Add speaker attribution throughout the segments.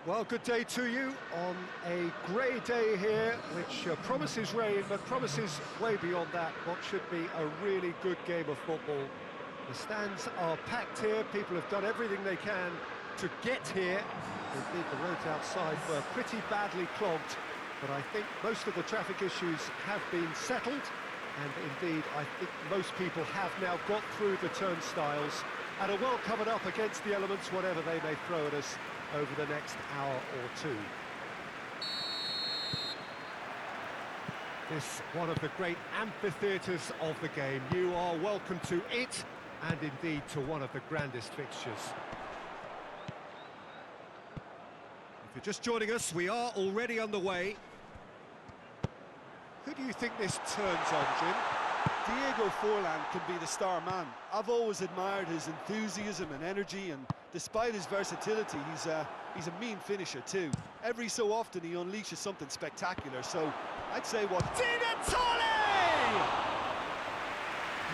Speaker 1: Well, good day to you on a grey day here, which promises rain, but promises way beyond that what should be a really good game of football. The stands are packed here, people have done everything they can to get here. Indeed, the roads outside were pretty badly clogged, but I think most of the traffic issues have been settled, and indeed, I think most people have now got through the turnstiles and are well covered up against the elements, whatever they may throw at us over the next hour or two. This one of the great amphitheatres of the game. You are welcome to it, and indeed to one of the grandest fixtures. If you're just joining us, we are already underway. Who do you think this turns on, Jim?
Speaker 2: Diego Forlan can be the star man. I've always admired his enthusiasm and energy, and despite his versatility, he's a mean finisher too. Every so often he unleashes something spectacular, so I'd say what...
Speaker 1: Dinatoli!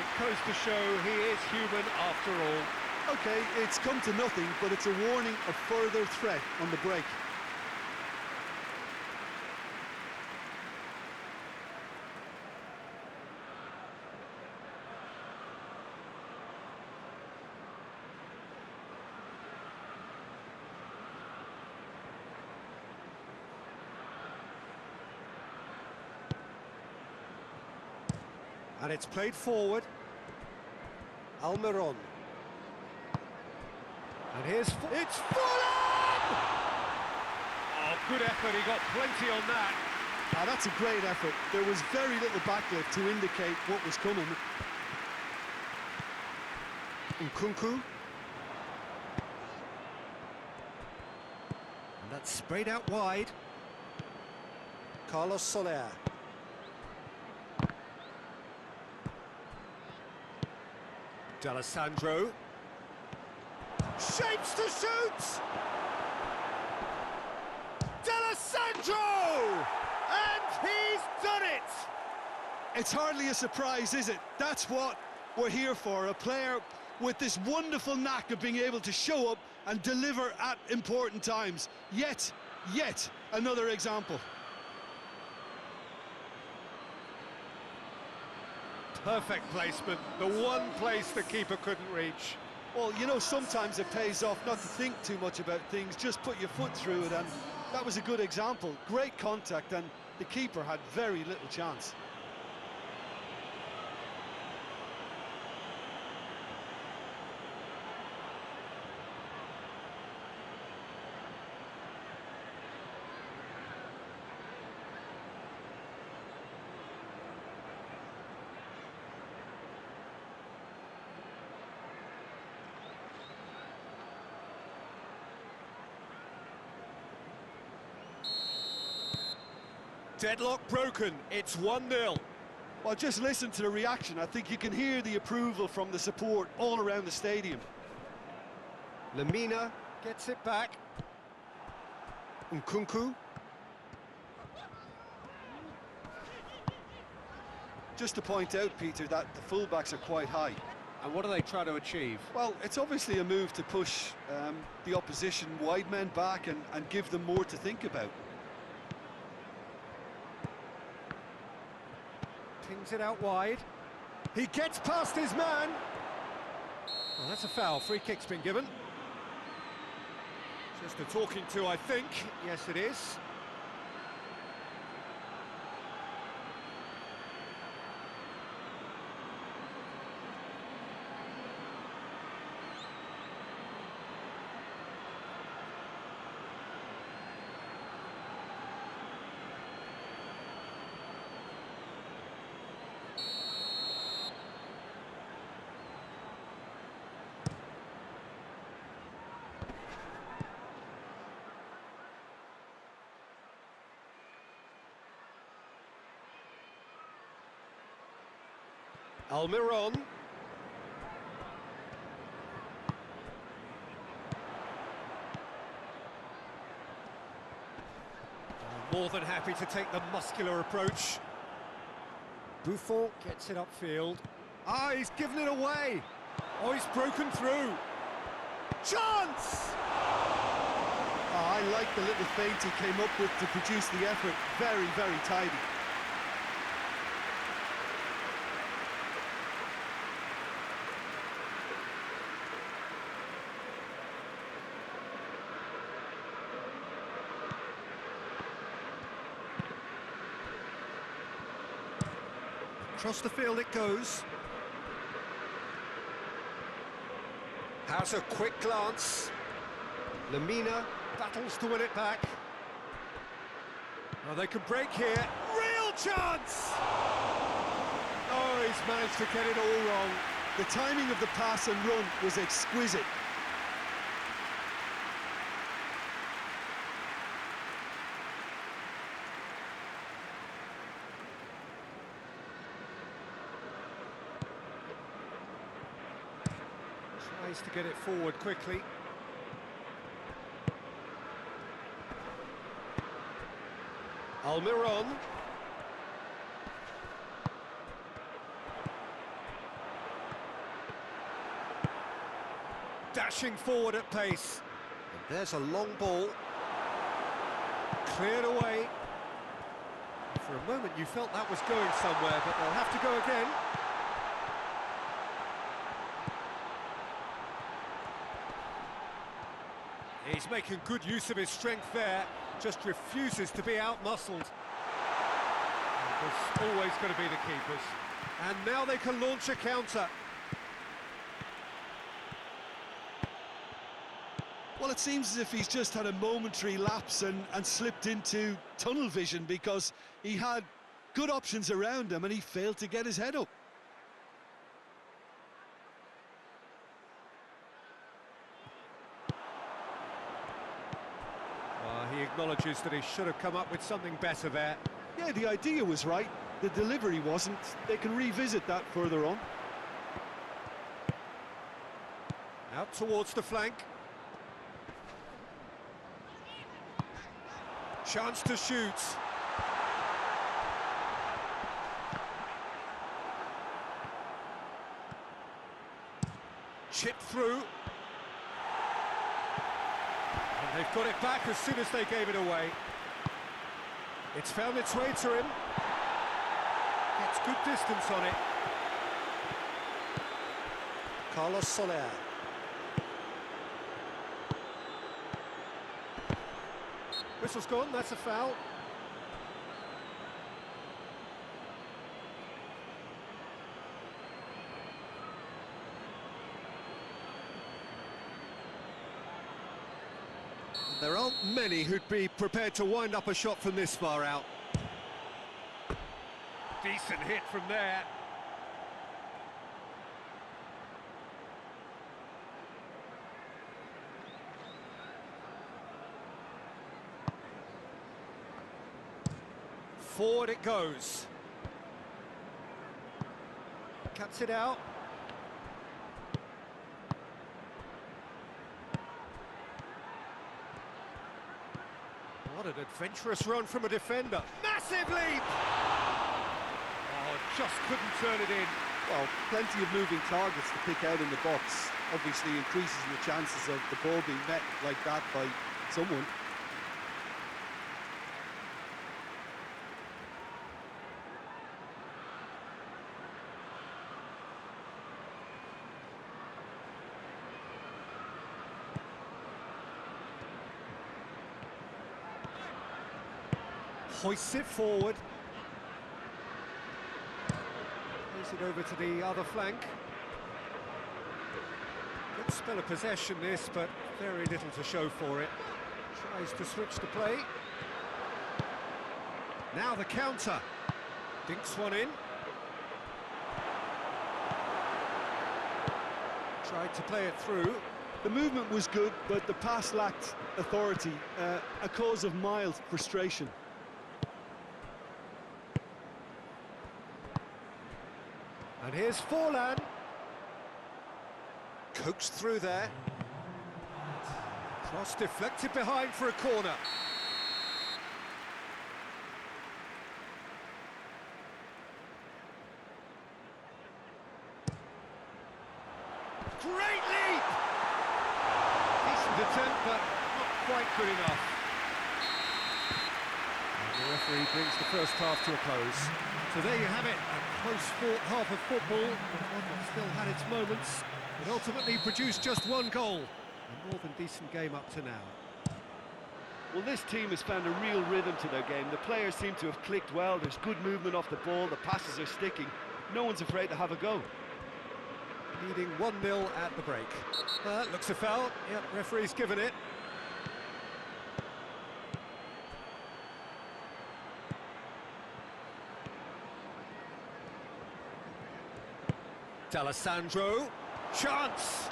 Speaker 1: It goes to show he is human after all.
Speaker 2: Okay, it's come to nothing, but it's a warning of further threat on the break.
Speaker 1: And it's played forward. Almiron. And here's... It's Fulham! Oh, good effort, he got plenty on that.
Speaker 2: Ah, that's a great effort. There was very little backlift to indicate what was coming.
Speaker 1: Nkunku. And that's sprayed out wide. Carlos Soler. D'Alessandro. Shapes to shoot! D'Alessandro! And he's done it!
Speaker 2: It's hardly a surprise, is it? That's what we're here for, a player with this wonderful knack of being able to show up and deliver at important times. Yet another example.
Speaker 1: Perfect placement, the one place the keeper couldn't reach.
Speaker 2: Well, you know, sometimes it pays off not to think too much about things, just put your foot through it, and that was a good example. Great contact, and the keeper had very little chance.
Speaker 1: Deadlock broken, it's 1-0.
Speaker 2: Well, just listen to the reaction. I think you can hear the approval from the support all around the stadium.
Speaker 1: Lemina gets it back. Nkunku.
Speaker 2: Just to point out, Peter, that the fullbacks are quite high.
Speaker 1: And what are they trying to achieve?
Speaker 2: Well, it's obviously a move to push the opposition wide men back and give them more to think about.
Speaker 1: Pings it out wide. He gets past his man. Well, that's a foul. Free kick's been given. Just a talking to, I think. Yes, it is. Almiron. More than happy to take the muscular approach. Buffon gets it upfield. Ah, he's given it away. Oh, he's broken through. Chance!
Speaker 2: I I like the little feint he came up with to produce the effort. Very, very tidy.
Speaker 1: Across the field it goes. Has a quick glance. Lamina battles to win it back. Oh, they could break here. Real chance! Oh, he's managed to get it all wrong.
Speaker 2: The timing of the pass and run was exquisite.
Speaker 1: Tries to get it forward quickly. Almiron. Dashing forward at pace. And there's a long ball. Cleared away. For a moment you felt that was going somewhere, but they'll have to go again. He's making good use of his strength there, just refuses to be out-muscled. It's always going to be the keepers. And now they can launch a counter.
Speaker 2: Well, it seems as if he's just had a momentary lapse and slipped into tunnel vision, because he had good options around him and he failed to get his head up.
Speaker 1: He acknowledges that he should have come up with something better there.
Speaker 2: Yeah, the idea was right, the delivery wasn't. They can revisit that further on.
Speaker 1: Out towards the flank. Chance to shoot. Chip through. And they've got it back as soon as they gave it away. It's found its way to him. Gets good distance on it. Carlos Soler. Whistle's gone, that's a foul. There aren't many who'd be prepared to wind up a shot from this far out. Decent hit from there. Forward it goes. Cuts it out. What an adventurous run from a defender. Massive leap! Oh, just couldn't turn it in.
Speaker 2: Well, plenty of moving targets to pick out in the box. Obviously increases the chances of the ball being met like that by someone.
Speaker 1: Hoists it forward. Plays it over to the other flank. Good spell of possession this, but very little to show for it. Tries to switch the play. Now the counter. Dinks one in. Tried to play it through.
Speaker 2: The movement was good, but the pass lacked authority, a cause of mild frustration.
Speaker 1: And here's Forlan. Coaxed through there. Cross deflected behind for a corner. Great leap! Decent attempt, but not quite good enough. The referee brings the first half to a close. So there you have it, a close-fought half of football, but one that still had its moments. It ultimately produced just one goal. A more than decent game up to now.
Speaker 2: Well, this team has found a real rhythm to their game. The players seem to have clicked well. There's good movement off the ball. The passes are sticking. No one's afraid to have a go.
Speaker 1: Leading 1-0 at the break. Looks a foul. Yep, referee's given it. D'Alessandro. Chance.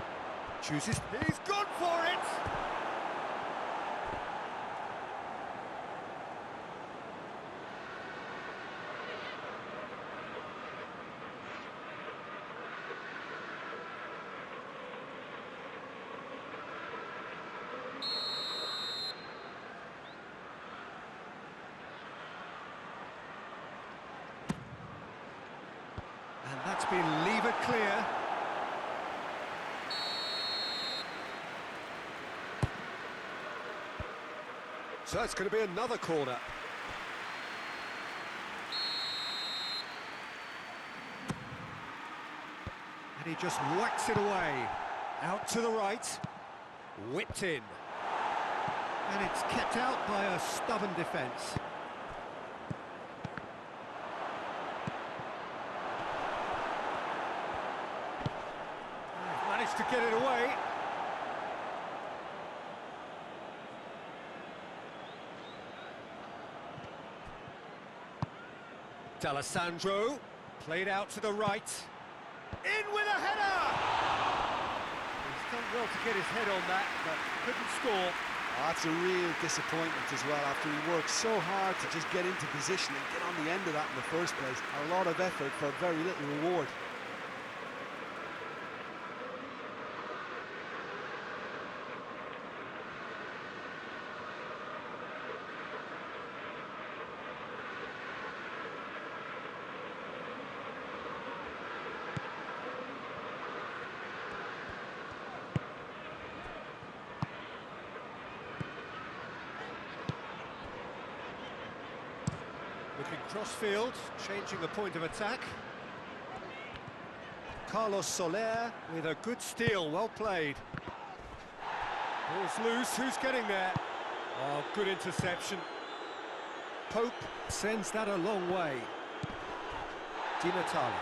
Speaker 1: Chooses. He's gone for it. And that's been levered clear. So it's going to be another corner. And he just whacks it away. Out to the right. Whipped in. And it's kept out by a stubborn defence. Managed to get it away. D'Alessandro, played out to the right. In with a header! He's done well to get his head on that, but couldn't score.
Speaker 2: Oh, that's a real disappointment as well, after he worked so hard to just get into position and get on the end of that in the first place. A lot of effort for very little reward.
Speaker 1: Looking cross-field, changing the point of attack. Carlos Soler with a good steal, well played. Ball's loose, who's getting there? Oh, good interception. Pope sends that a long way. Di Natale.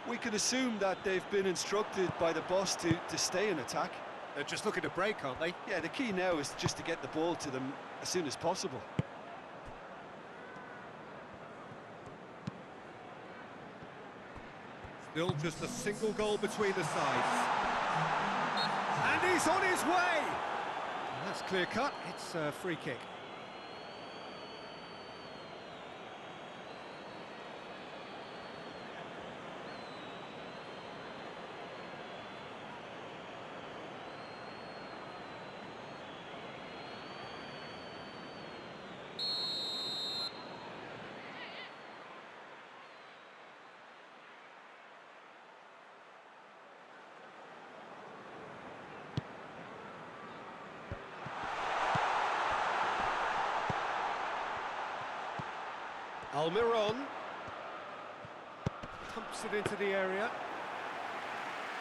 Speaker 2: We could assume that they've been instructed by the boss to stay in attack.
Speaker 1: They're just looking to break, aren't they?
Speaker 2: Yeah, the key now is just to get the ball to them as soon as possible.
Speaker 1: Still just a single goal between the sides. And he's on his way! And that's clear cut, it's a free kick. Almiron pumps it into the area.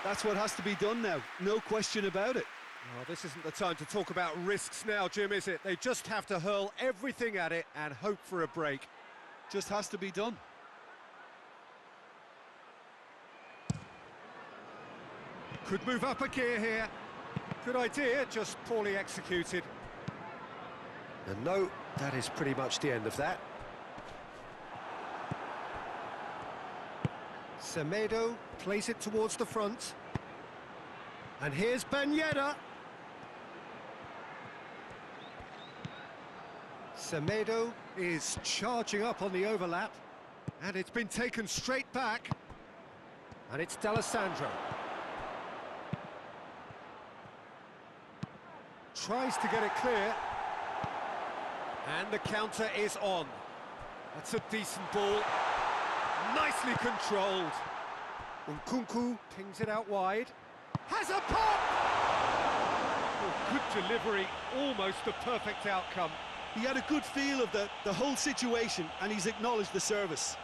Speaker 2: That's what has to be done now, no question about it.
Speaker 1: Oh, this isn't the time to talk about risks now, Jim, is it? They just have to hurl everything at it and hope for a break.
Speaker 2: Just has to be done.
Speaker 1: Could move up a gear here. Good idea, just poorly executed. And no, that is pretty much the end of that. Semedo plays it towards the front. And here's Ben Yedder. Semedo is charging up on the overlap. And it's been taken straight back. And it's D'Alessandro. Tries to get it clear. And the counter is on. That's a decent ball. Nicely controlled. Nkunku pings it out wide. Has a pop! Oh, good delivery, almost the perfect outcome.
Speaker 2: He had a good feel of the whole situation, and he's acknowledged the service.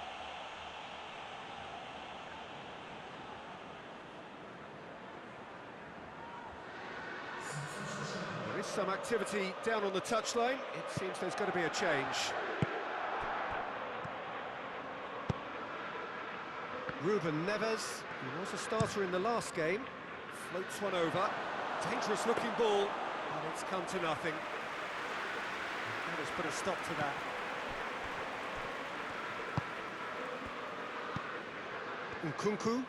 Speaker 1: There is some activity down on the touchline. It seems there's going to be a change. Ruben Neves, he was a starter in the last game, floats one over. Dangerous looking ball, but it's come to nothing. Let us put a stop to that. Nkunku.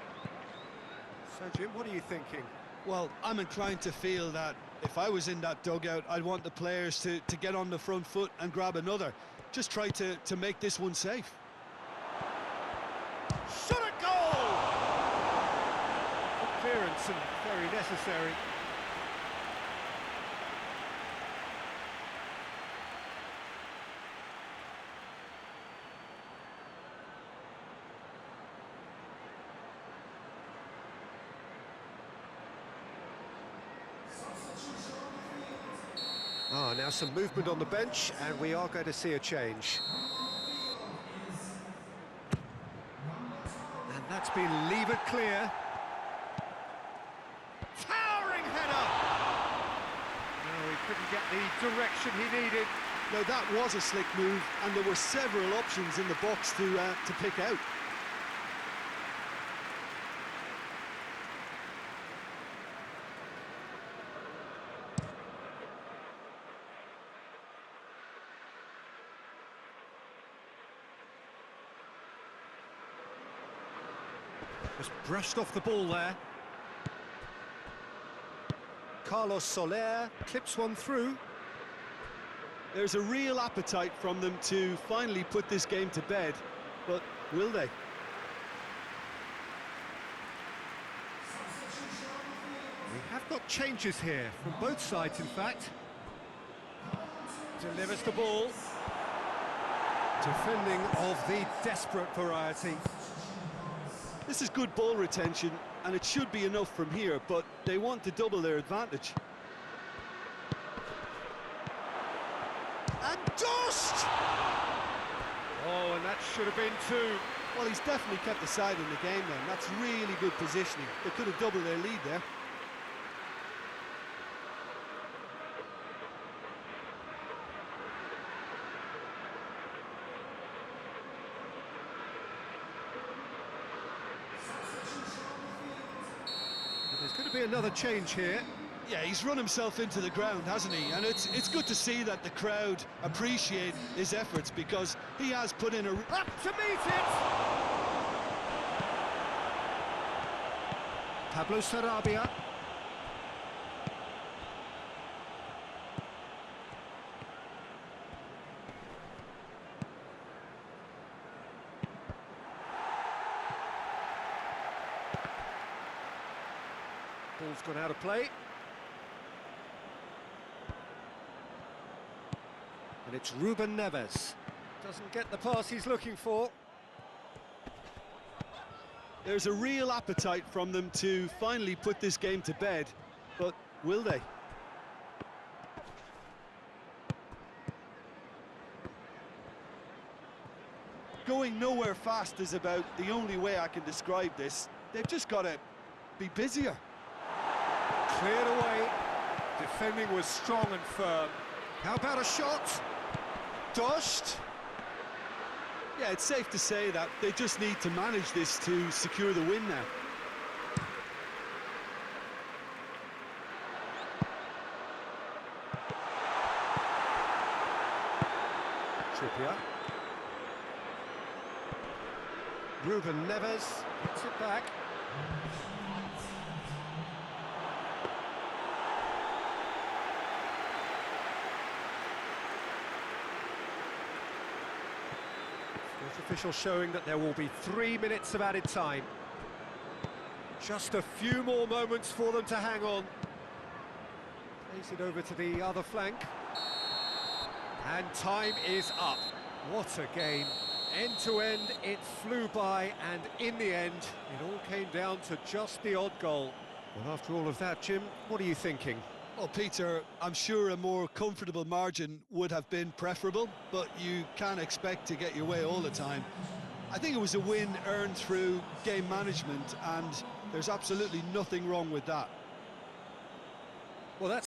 Speaker 1: So Jim, what are you thinking?
Speaker 2: Well, I'm inclined to feel that if I was in that dugout, I'd want the players to get on the front foot and grab another. Just try to make this one safe.
Speaker 1: Shot a goal! Good clearance and very necessary. Now some movement on the bench, and we are going to see a change. And that's been levered clear. Towering header! No, he couldn't get the direction he needed.
Speaker 2: Now that was a slick move, and there were several options in the box to pick out.
Speaker 1: Just brushed off the ball there. Carlos Soler clips one through.
Speaker 2: There's a real appetite from them to finally put this game to bed, but will they?
Speaker 1: We have got changes here, from both sides in fact. Delivers the ball. Defending of the desperate variety.
Speaker 2: This is good ball retention, and it should be enough from here, but they want to double their advantage.
Speaker 1: And Dost! Oh, and that should have been two.
Speaker 2: Well, he's definitely kept the side in the game then. That's really good positioning. They could have doubled their lead there.
Speaker 1: There's going to be another change here.
Speaker 2: Yeah, he's run himself into the ground, hasn't he? And it's good to see that the crowd appreciate his efforts, because he has put in a...
Speaker 1: Up to meet it! Pablo Sarabia. Ball's gone out of play. And it's Ruben Neves. Doesn't get the pass he's looking for.
Speaker 2: There's a real appetite from them to finally put this game to bed, but will they? Going nowhere fast is about the only way I can describe this. They've just got to be busier.
Speaker 1: Cleared away. Defending was strong and firm. How about a shot? Dost.
Speaker 2: Yeah, it's safe to say that they just need to manage this to secure the win now.
Speaker 1: Trippier. Ruben Neves gets it back. Official showing that there will be 3 minutes of added time. Just a few more moments for them to hang on. Plays it over to the other flank. And time is up. What a game. End to end, it flew by, and in the end, it all came down to just the odd goal. Well, after all of that, Jim, what are you thinking?
Speaker 2: Well, Peter, I'm sure a more comfortable margin would have been preferable, but you can't expect to get your way all the time. I think it was a win earned through game management, and there's absolutely nothing wrong with that.
Speaker 1: Well, that's